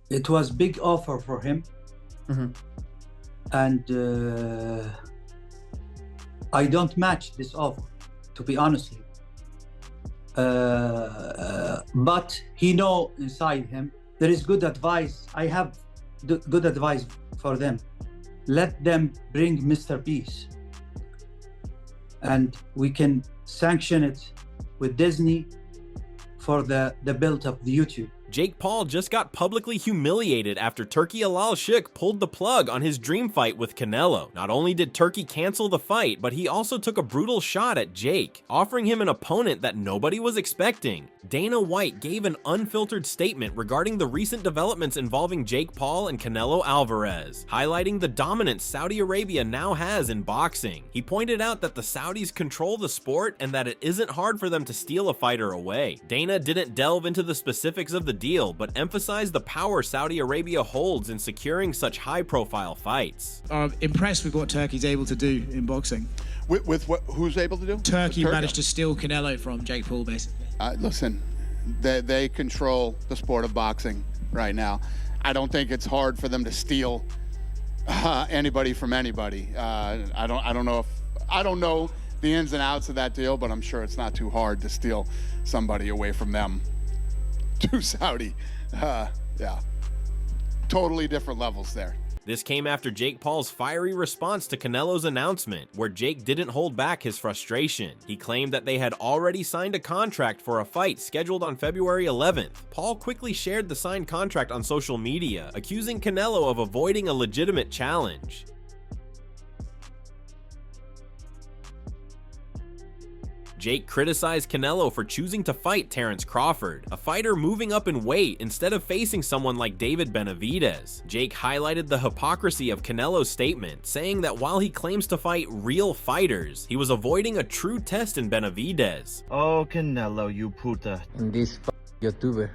It was big offer for him, and I don't match this offer, to be honestly. But he know inside him there is good advice. I have good advice for them. Let them bring Mr. Peace, and we can sanction it with Disney for the build of the YouTube. Jake Paul just got publicly humiliated after Turki AlalShikh pulled the plug on his dream fight with Canelo. Not only did Turki cancel the fight, but he also took a brutal shot at Jake, offering him an opponent that nobody was expecting. Dana White gave an unfiltered statement regarding the recent developments involving Jake Paul and Canelo Alvarez, highlighting the dominance Saudi Arabia now has in boxing. He pointed out that the Saudis control the sport and that it isn't hard for them to steal a fighter away. Dana didn't delve into the specifics of the deal, but emphasized the power Saudi Arabia holds in securing such high-profile fights. I'm impressed with what Turkey's able to do in boxing. With what? Who's able to do? Turkey managed to steal Canelo from Jake Paul, basically. Listen, they control the sport of boxing right now. I don't think it's hard for them to steal anybody from anybody. I don't know the ins and outs of that deal, but I'm sure it's not too hard to steal somebody away from them to Saudi. Yeah, totally different levels there. This came after Jake Paul's fiery response to Canelo's announcement, where Jake didn't hold back his frustration. He claimed that they had already signed a contract for a fight scheduled on February 11th. Paul quickly shared the signed contract on social media, accusing Canelo of avoiding a legitimate challenge. Jake criticized Canelo for choosing to fight Terence Crawford, a fighter moving up in weight instead of facing someone like David Benavidez. Jake highlighted the hypocrisy of Canelo's statement, saying that while he claims to fight real fighters, he was avoiding a true test in Benavidez. Oh, Canelo, you puta. In this YouTuber,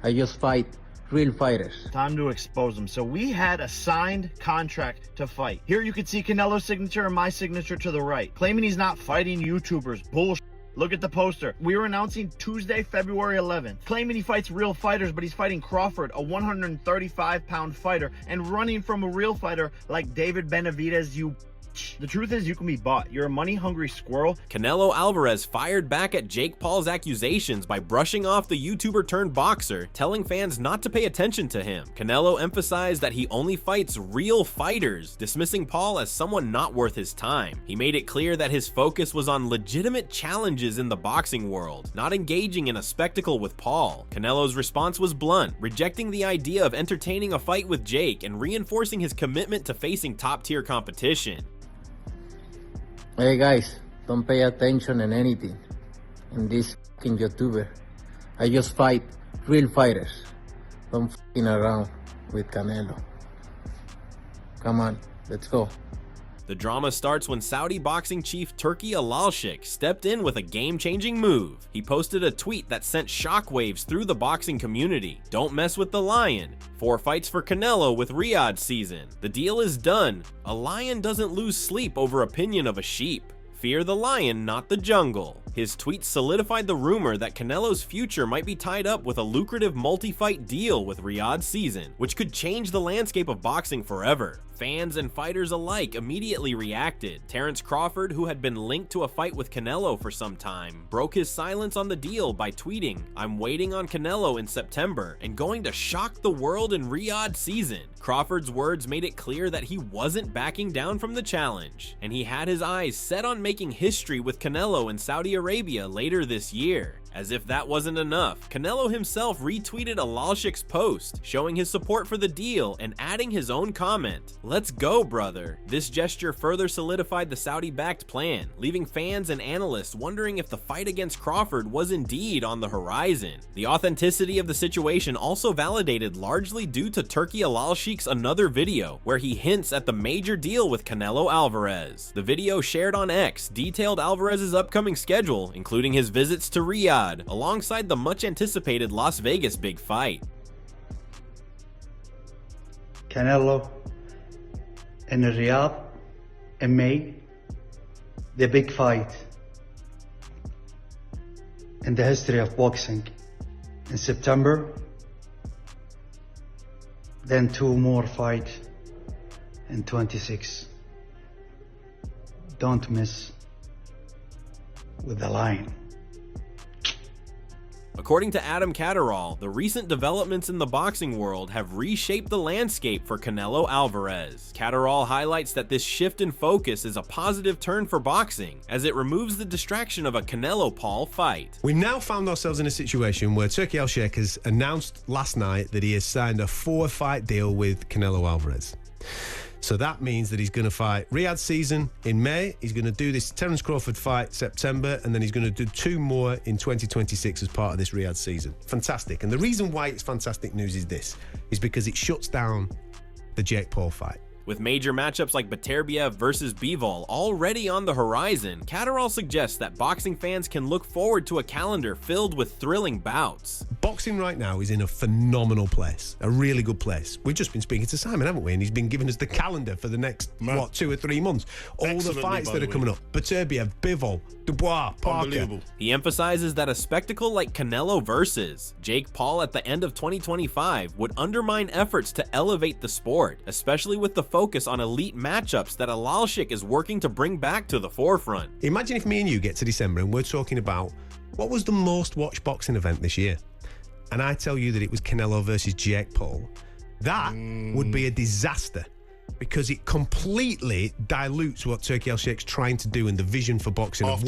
I just fight real fighters. Time to expose them. So we had a signed contract to fight. Here you can see Canelo's signature and my signature to the right, claiming he's not fighting YouTubers. Bullshit. Look at the poster. We were announcing Tuesday, February 11th, claiming he fights real fighters, but he's fighting Crawford, a 135-pound fighter, and running from a real fighter like David Benavidez, you. The truth is, you can be bought. You're a money-hungry squirrel. Canelo Alvarez fired back at Jake Paul's accusations by brushing off the YouTuber-turned-boxer, telling fans not to pay attention to him. Canelo emphasized that he only fights real fighters, dismissing Paul as someone not worth his time. He made it clear that his focus was on legitimate challenges in the boxing world, not engaging in a spectacle with Paul. Canelo's response was blunt, rejecting the idea of entertaining a fight with Jake and reinforcing his commitment to facing top-tier competition. Hey guys, don't pay attention in anything. In this fucking YouTuber, I just fight real fighters. Don't fucking around with Canelo. Come on, let's go. The drama starts when Saudi boxing chief Turki AlalShikh stepped in with a game-changing move. He posted a tweet that sent shockwaves through the boxing community. Don't mess with the lion. 4 fights for Canelo with Riyadh season. The deal is done. A lion doesn't lose sleep over opinion of a sheep. Fear the lion, not the jungle. His tweet solidified the rumor that Canelo's future might be tied up with a lucrative multi-fight deal with Riyadh season, which could change the landscape of boxing forever. Fans and fighters alike immediately reacted. Terence Crawford, who had been linked to a fight with Canelo for some time, broke his silence on the deal by tweeting, "I'm waiting on Canelo in September and going to shock the world in Riyadh season." Crawford's words made it clear that he wasn't backing down from the challenge, and he had his eyes set on making history with Canelo in Saudi Arabia later this year. As if that wasn't enough, Canelo himself retweeted AlalShikh's post, showing his support for the deal and adding his own comment, "Let's go, brother." This gesture further solidified the Saudi-backed plan, leaving fans and analysts wondering if the fight against Crawford was indeed on the horizon. The authenticity of the situation also validated largely due to Turki AlalShikh's another video, where he hints at the major deal with Canelo Alvarez. The video shared on X detailed Alvarez's upcoming schedule, including his visits to Riyadh, alongside the much-anticipated Las Vegas big fight. Canelo in Riyadh in May, the big fight in the history of boxing. In September, then 2 more fight in 26. Don't miss with the line. According to Adam Catterall, the recent developments in the boxing world have reshaped the landscape for Canelo Alvarez. Catterall highlights that this shift in focus is a positive turn for boxing, as it removes the distraction of a Canelo-Paul fight. We now found ourselves in a situation where Turki AlalShikh has announced last night that he has signed a 4-fight deal with Canelo Alvarez. So that means that he's going to fight Riyadh season in May. He's going to do this Terence Crawford fight September, and then he's going to do 2 more in 2026 as part of this Riyadh season. Fantastic. And the reason why it's fantastic news is because it shuts down the Jake Paul fight. With major matchups like Beterbiev versus Bivol already on the horizon, Catterall suggests that boxing fans can look forward to a calendar filled with thrilling bouts. Boxing right now is in a phenomenal place, a really good place. We've just been speaking to Simon, haven't we? And he's been giving us the calendar for the next, 2 or 3 months. All the fights that are coming up. Beterbiev, Bivol, Dubois, Parker. He emphasizes that a spectacle like Canelo versus Jake Paul at the end of 2025 would undermine efforts to elevate the sport, especially with the focus on elite matchups that AlalShikh is working to bring back to the forefront. Imagine if me and you get to December and we're talking about what was the most watched boxing event this year, and I tell you that it was Canelo versus Jake Paul. That would be a disaster, because it completely dilutes what Turki AlalShikh's trying to do and the vision for boxing of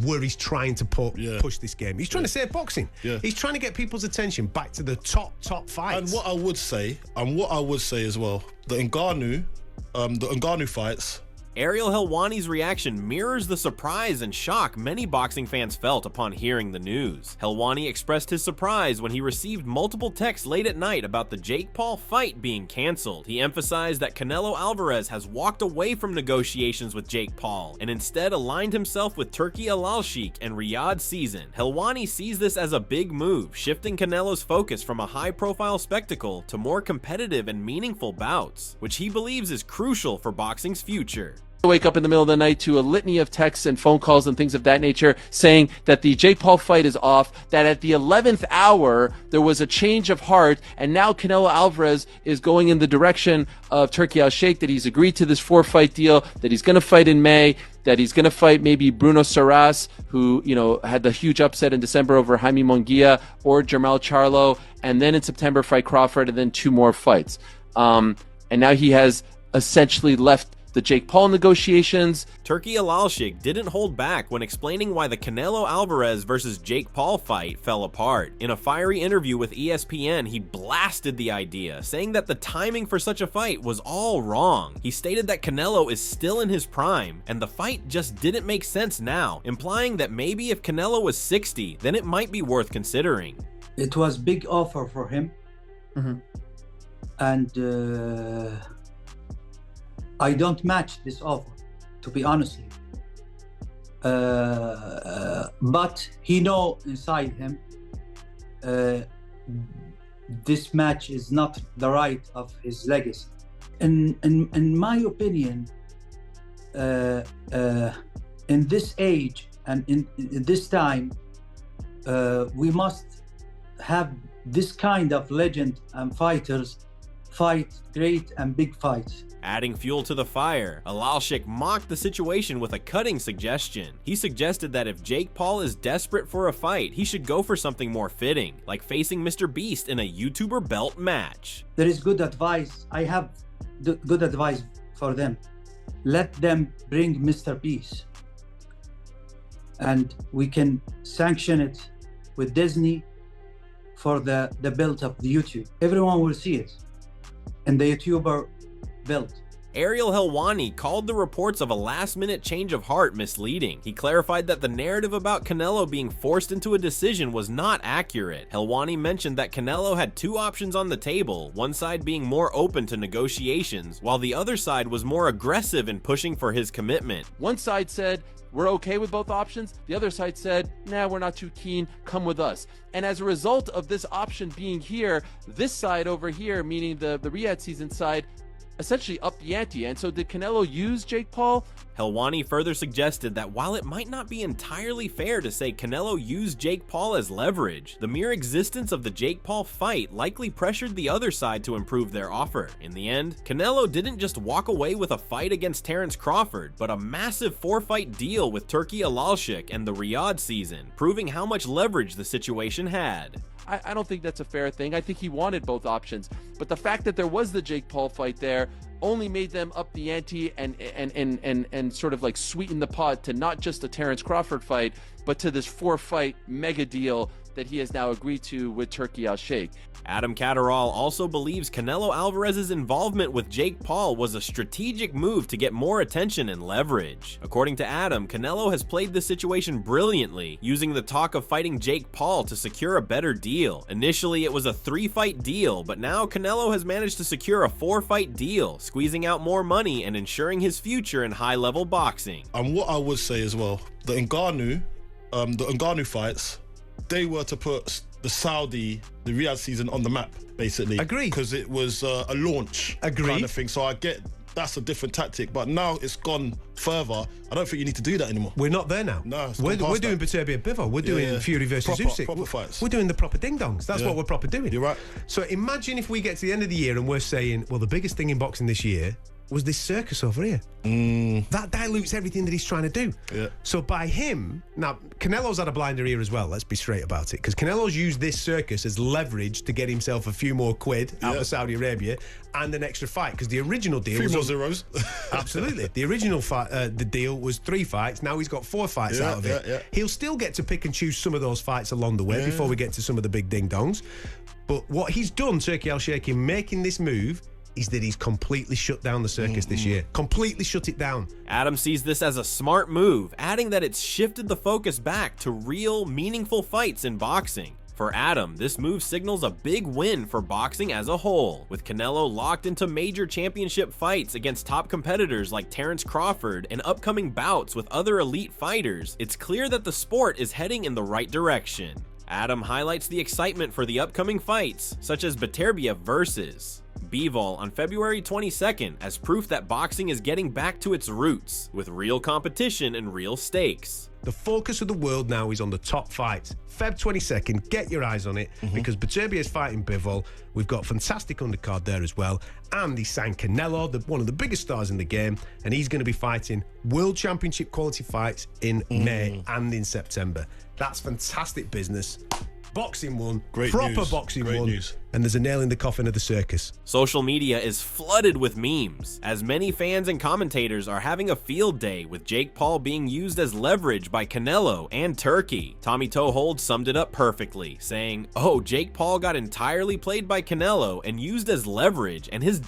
where he's trying to push this game. He's trying to save boxing. Yeah. He's trying to get people's attention back to the top fights. And what I would say as well, the Ngannou fights. Ariel Helwani's reaction mirrors the surprise and shock many boxing fans felt upon hearing the news. Helwani expressed his surprise when he received multiple texts late at night about the Jake Paul fight being cancelled. He emphasized that Canelo Alvarez has walked away from negotiations with Jake Paul and instead aligned himself with Turki AlalShikh and Riyadh season. Helwani sees this as a big move, shifting Canelo's focus from a high-profile spectacle to more competitive and meaningful bouts, which he believes is crucial for boxing's future. Wake up in the middle of the night to a litany of texts and phone calls and things of that nature saying that the Jake Paul fight is off, that at the 11th hour there was a change of heart, and now Canelo Alvarez is going in the direction of Turki AlalShikh, that he's agreed to this 4-fight deal, that he's going to fight in May, that he's going to fight maybe Bruno Saras, who, had the huge upset in December over Jaime Munguia, or Jermell Charlo, and then in September fight Crawford, and then 2 more fights. And now he has essentially left the Jake Paul negotiations. Turki AlalShikh didn't hold back when explaining why the Canelo Alvarez versus Jake Paul fight fell apart. In a fiery interview with ESPN, he blasted the idea, saying that the timing for such a fight was all wrong. He stated that Canelo is still in his prime, and the fight just didn't make sense now, implying that maybe if Canelo was 60, then it might be worth considering. It was big offer for him. And I don't match this offer, to be honest. But he know inside him this match is not the right of his legacy. In my opinion, in this age and in this time, we must have this kind of legend and fighters fight great and big fights. Adding fuel to the fire, AlalShikh mocked the situation with a cutting suggestion. He suggested that if Jake Paul is desperate for a fight, he should go for something more fitting, like facing Mr. Beast in a YouTuber belt match. There is good advice. I have good advice for them. Let them bring Mr. Beast, and we can sanction it with Disney for the build of the YouTube. Everyone will see it in the YouTuber built. Ariel Helwani called the reports of a last-minute change of heart misleading. He clarified that the narrative about Canelo being forced into a decision was not accurate. Helwani mentioned that Canelo had 2 options on the table, one side being more open to negotiations, while the other side was more aggressive in pushing for his commitment. One side said, we're okay with both options. The other side said, nah, we're not too keen, come with us. And as a result of this option being here, this side over here, meaning the Riyadh season side, essentially up the ante. And so did Canelo use Jake Paul? Helwani further suggested that while it might not be entirely fair to say Canelo used Jake Paul as leverage, the mere existence of the Jake Paul fight likely pressured the other side to improve their offer. In the end, Canelo didn't just walk away with a fight against Terence Crawford, but a massive 4-fight deal with Turki AlalShikh and the Riyadh season, proving how much leverage the situation had. I don't think that's a fair thing. I think he wanted both options. But the fact that there was the Jake Paul fight there only made them up the ante and sort of like sweeten the pot to not just a Terence Crawford fight, but to this 4-fight mega deal that he has now agreed to with Turki AlalShikh. Adam Catterall also believes Canelo Alvarez's involvement with Jake Paul was a strategic move to get more attention and leverage. According to Adam, Canelo has played the situation brilliantly, using the talk of fighting Jake Paul to secure a better deal. Initially, it was a 3-fight deal, but now Canelo has managed to secure a 4-fight deal, squeezing out more money and ensuring his future in high-level boxing. And what I would say as well, the Ngannou fights, they were to put the Riyadh season on the map, basically. Agree. Because it was a launch kind of thing. So I get that's a different tactic, but now it's gone further. I don't think you need to do that anymore. We're not there now. No, we're doing Beterbiev Bivol. We're doing Fury versus Usyk. Proper fights. We're doing the proper ding-dongs. That's what we're proper doing. You're right. So imagine if we get to the end of the year and we're saying, well, the biggest thing in boxing this year was this circus over here. That dilutes everything that he's trying to do. Yeah. So by him, now Canelo's had a blinder here as well, let's be straight about it, because Canelo's used this circus as leverage to get himself a few more quid out of Saudi Arabia and an extra fight, because the original deal was... more zeros. Absolutely. The original fight, the deal was 3 fights, now he's got 4 fights out of it. Yeah. He'll still get to pick and choose some of those fights along the way before we get to some of the big ding-dongs. But what he's done, Turki AlalShikh, in making this move, is that he's completely shut down the circus this year. Completely shut it down. Adam sees this as a smart move, adding that it's shifted the focus back to real, meaningful fights in boxing. For Adam, this move signals a big win for boxing as a whole. With Canelo locked into major championship fights against top competitors like Terence Crawford and upcoming bouts with other elite fighters, it's clear that the sport is heading in the right direction. Adam highlights the excitement for the upcoming fights, such as Beterbiev versus Bivol on February 22nd, as proof that boxing is getting back to its roots, with real competition and real stakes. The focus of the world now is on the top fights. Feb 22nd, get your eyes on it, because Beterbiev is fighting Bivol. We've got fantastic undercard there as well. And he signed Canelo, one of the biggest stars in the game, and he's going to be fighting World Championship quality fights in May and in September. That's fantastic business. Boxing won. Proper boxing won. News. And there's a nail in the coffin of the circus. Social media is flooded with memes, as many fans and commentators are having a field day with Jake Paul being used as leverage by Canelo and Turki. Tommy Toehold summed it up perfectly, saying, "Oh, Jake Paul got entirely played by Canelo and used as leverage, and his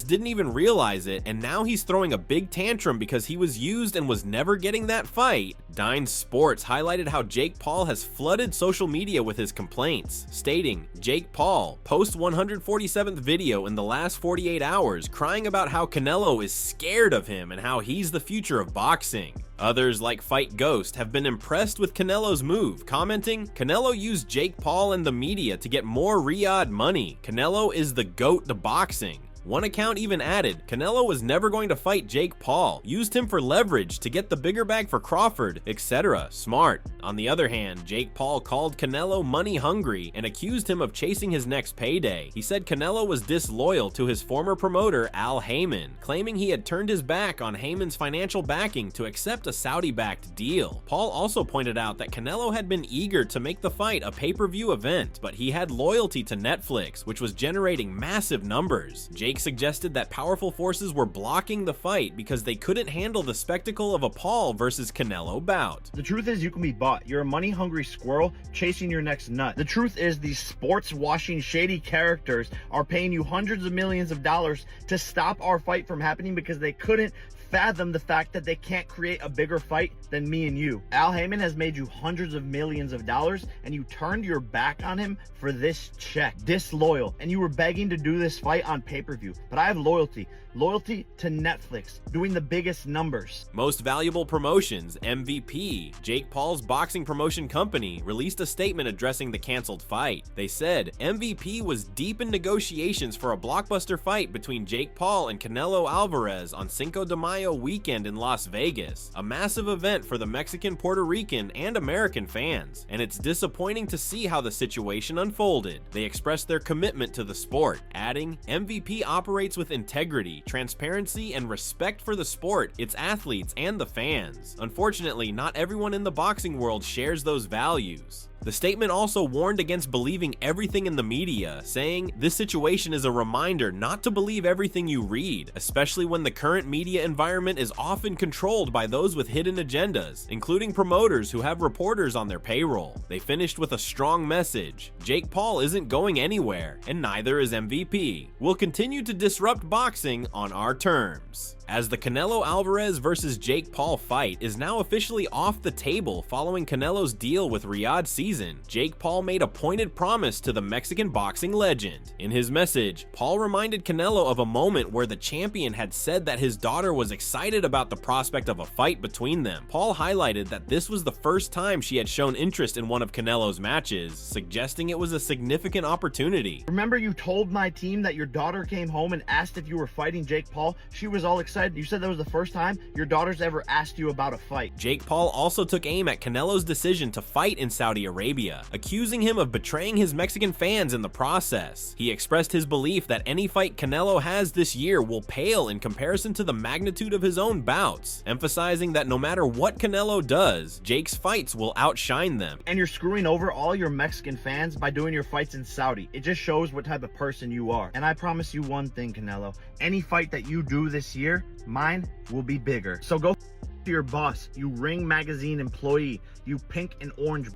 didn't even realize it, and now he's throwing a big tantrum because he was used and was never getting that fight." Dine Sports highlighted how Jake Paul has flooded social media with his complaints, stating, "Jake Paul, post 147th video in the last 48 hours crying about how Canelo is scared of him and how he's the future of boxing." Others, like Fight Ghost, have been impressed with Canelo's move, commenting, "Canelo used Jake Paul and the media to get more Riyadh money. Canelo is the GOAT to boxing." One account even added, "Canelo was never going to fight Jake Paul, used him for leverage to get the bigger bag for Crawford, etc. Smart." On the other hand, Jake Paul called Canelo money hungry and accused him of chasing his next payday. He said Canelo was disloyal to his former promoter Al Haymon, claiming he had turned his back on Haymon's financial backing to accept a Saudi-backed deal. Paul also pointed out that Canelo had been eager to make the fight a pay-per-view event, but he had loyalty to Netflix, which was generating massive numbers. Jake suggested that powerful forces were blocking the fight because they couldn't handle the spectacle of a Paul versus Canelo bout. The truth is you can be bought. You're a money-hungry squirrel chasing your next nut. The truth is these sports-washing shady characters are paying you hundreds of millions of dollars to stop our fight from happening because they couldn't fathom the fact that they can't create a bigger fight than me and you. Al Haymon has made you hundreds of millions of dollars and you turned your back on him for this check. Disloyal. And you were begging to do this fight on pay-per-view. pay-per-view, but I have loyalty. Loyalty to Netflix, doing the biggest numbers. Most Valuable Promotions, MVP, Jake Paul's boxing promotion company, released a statement addressing the canceled fight. They said, MVP was deep in negotiations for a blockbuster fight between Jake Paul and Canelo Alvarez on Cinco de Mayo weekend in Las Vegas, a massive event for the Mexican, Puerto Rican, and American fans, and it's disappointing to see how the situation unfolded. They expressed their commitment to the sport, adding, MVP operates with integrity, transparency, and respect for the sport, its athletes, and the fans. Unfortunately, not everyone in the boxing world shares those values. The statement also warned against believing everything in the media, saying, "This situation is a reminder not to believe everything you read, especially when the current media environment is often controlled by those with hidden agendas, including promoters who have reporters on their payroll." They finished with a strong message. Jake Paul isn't going anywhere, and neither is MVP. We'll continue to disrupt boxing on our terms. As the Canelo Alvarez vs. Jake Paul fight is now officially off the table following Canelo's deal with Riyadh Season, Jake Paul made a pointed promise to the Mexican boxing legend. In his message, Paul reminded Canelo of a moment where the champion had said that his daughter was excited about the prospect of a fight between them. Paul highlighted that this was the first time she had shown interest in one of Canelo's matches, suggesting it was a significant opportunity. Remember you told my team that your daughter came home and asked if you were fighting Jake Paul? She was all excited. You said that was the first time your daughter's ever asked you about a fight. Jake Paul also took aim at Canelo's decision to fight in Saudi Arabia, accusing him of betraying his Mexican fans in the process. He expressed his belief that any fight Canelo has this year will pale in comparison to the magnitude of his own bouts, emphasizing that no matter what Canelo does, Jake's fights will outshine them. And you're screwing over all your Mexican fans by doing your fights in Saudi. It just shows what type of person you are. And I promise you one thing, Canelo. Any fight that you do this year, mine will be bigger. So go to your boss, you Ring Magazine employee, you pink and orange.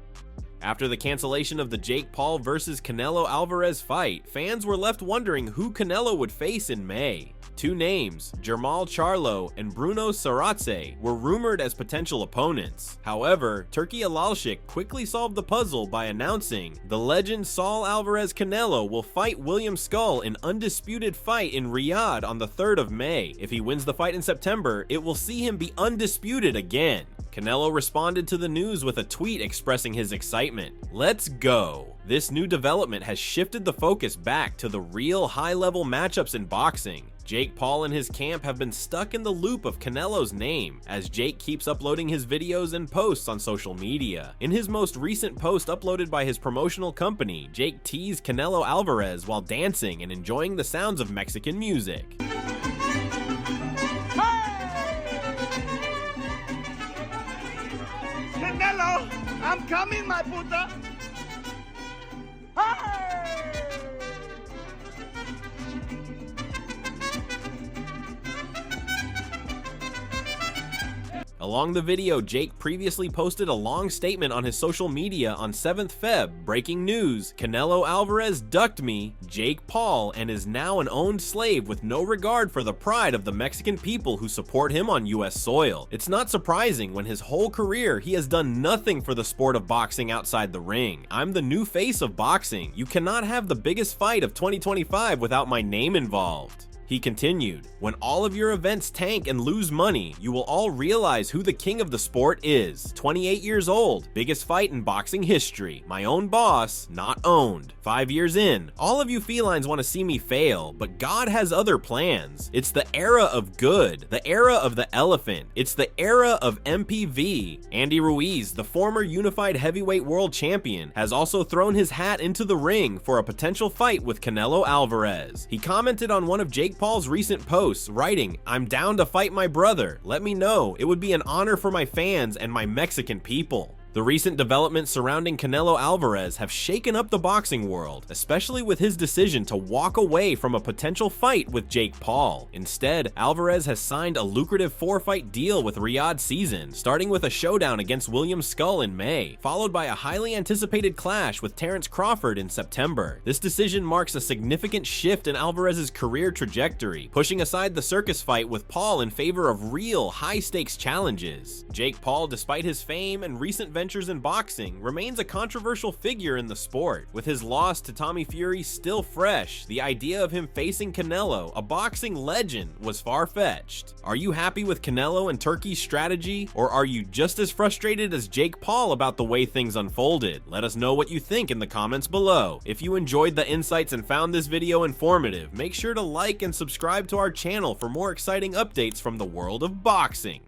After the cancellation of the Jake Paul vs. Canelo Alvarez fight, fans were left wondering who Canelo would face in May. Two names, Jermall Charlo and Bruno Sarazze, were rumored as potential opponents. However, Turki AlalShikh quickly solved the puzzle by announcing the legend Saul Alvarez Canelo will fight William Skull in undisputed fight in Riyadh on the 3rd of May. If he wins the fight in September, it will see him be undisputed again. Canelo responded to the news with a tweet expressing his excitement. "Let's go." This new development has shifted the focus back to the real high-level matchups in boxing. Jake Paul and his camp have been stuck in the loop of Canelo's name, as Jake keeps uploading his videos and posts on social media. In his most recent post uploaded by his promotional company, Jake teased Canelo Alvarez while dancing and enjoying the sounds of Mexican music. Canelo, I'm coming, my puta. Along the video, Jake previously posted a long statement on his social media on 7th Feb. Breaking news, Canelo Alvarez ducked me, Jake Paul, and is now an owned slave with no regard for the pride of the Mexican people who support him on US soil. It's not surprising when his whole career he has done nothing for the sport of boxing outside the ring. "I'm the new face of boxing. You cannot have the biggest fight of 2025 without my name involved." He continued, "When all of your events tank and lose money, you will all realize who the king of the sport is. 28 years old, biggest fight in boxing history. My own boss, not owned. 5 years in, all of you felines want to see me fail, but God has other plans. It's the era of good, the era of the elephant. It's the era of MPV. Andy Ruiz, the former unified heavyweight world champion, has also thrown his hat into the ring for a potential fight with Canelo Alvarez." He commented on one of Jake Paul's recent posts, writing, "I'm down to fight my brother. Let me know. It would be an honor for my fans and my Mexican people." The recent developments surrounding Canelo Alvarez have shaken up the boxing world, especially with his decision to walk away from a potential fight with Jake Paul. Instead, Alvarez has signed a lucrative 4-fight deal with Riyadh Season, starting with a showdown against William Skull in May, followed by a highly anticipated clash with Crawford in September. This decision marks a significant shift in Alvarez's career trajectory, pushing aside the circus fight with Paul in favor of real, high-stakes challenges. Jake Paul, despite his fame and recent ventures adventures in boxing, remains a controversial figure in the sport. With his loss to Tommy Fury still fresh, the idea of him facing Canelo, a boxing legend, was far-fetched. Are you happy with Canelo and Turki's strategy, or are you just as frustrated as Jake Paul about the way things unfolded? Let us know what you think in the comments below. If you enjoyed the insights and found this video informative, make sure to like and subscribe to our channel for more exciting updates from the world of boxing.